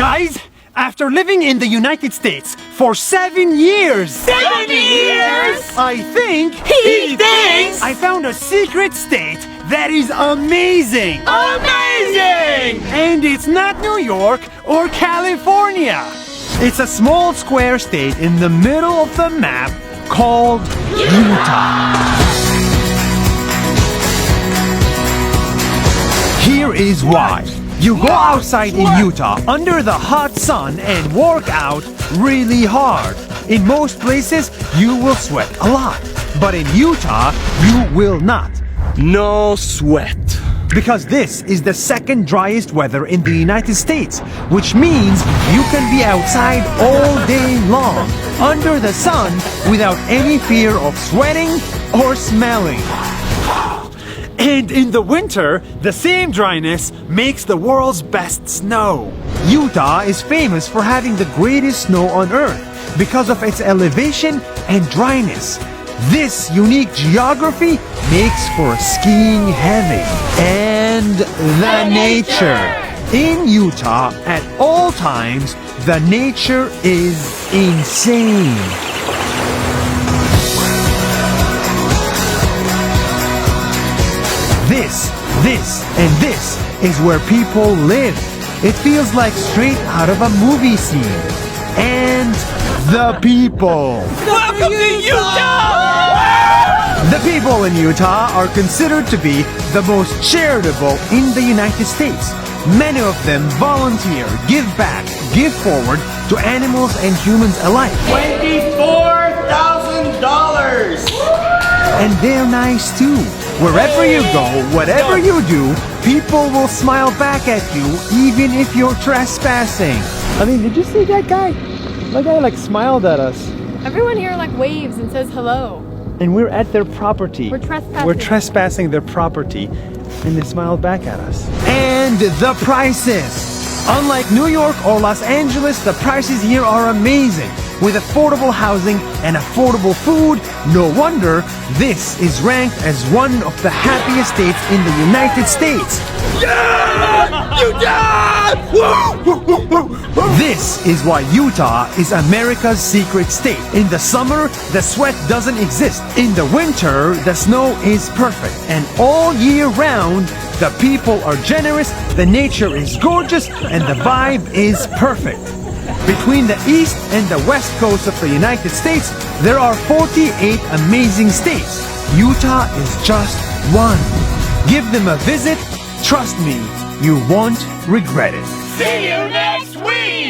Guys, after living in the United States for 7 years... 7 years? I think... He thinks... I found a secret state that is amazing! Amazing! And it's not New York or California. It's a small square state in the middle of the map called Utah. Here is why. You go outside in Utah under the hot sun and work out really hard. In most places, you will sweat a lot. But in Utah, you will not. No sweat. Because this is the second driest weather in the United States, which means you can be outside all day long, under the sun, without any fear of sweating or smelling. And in the winter, the same dryness makes the world's best snow. Utah is famous for having the greatest snow on Earth because of its elevation and dryness. This unique geography makes for skiing heaven. And the nature. In Utah, at all times, the nature is insane. This is where people live. It feels like straight out of a movie scene. And the people. Welcome to Utah! The people in Utah are considered to be the most charitable in the United States. Many of them volunteer, give back, give forward to animals and humans alike. $24,000! And they're nice too. Wherever you go, whatever you do, people will smile back at you even if you're trespassing. I mean, did you see that guy? That guy like smiled at us. Everyone here like waves and says hello. And we're at their property. We're trespassing. We're trespassing their property. And they smiled back at us. And the prices. Unlike New York or Los Angeles, the prices here are amazing. With affordable housing and affordable food, no wonder this is ranked as one of the happiest states in the United States. Yeah! Utah! This is why Utah is America's secret state. In the summer, the sweat doesn't exist. In the winter, the snow is perfect. And all year round, the people are generous, the nature is gorgeous, and the vibe is perfect. Between the east and the west coast of the United States, there are 48 amazing states. Utah is just one. Give them a visit. Trust me, you won't regret it. See you next week!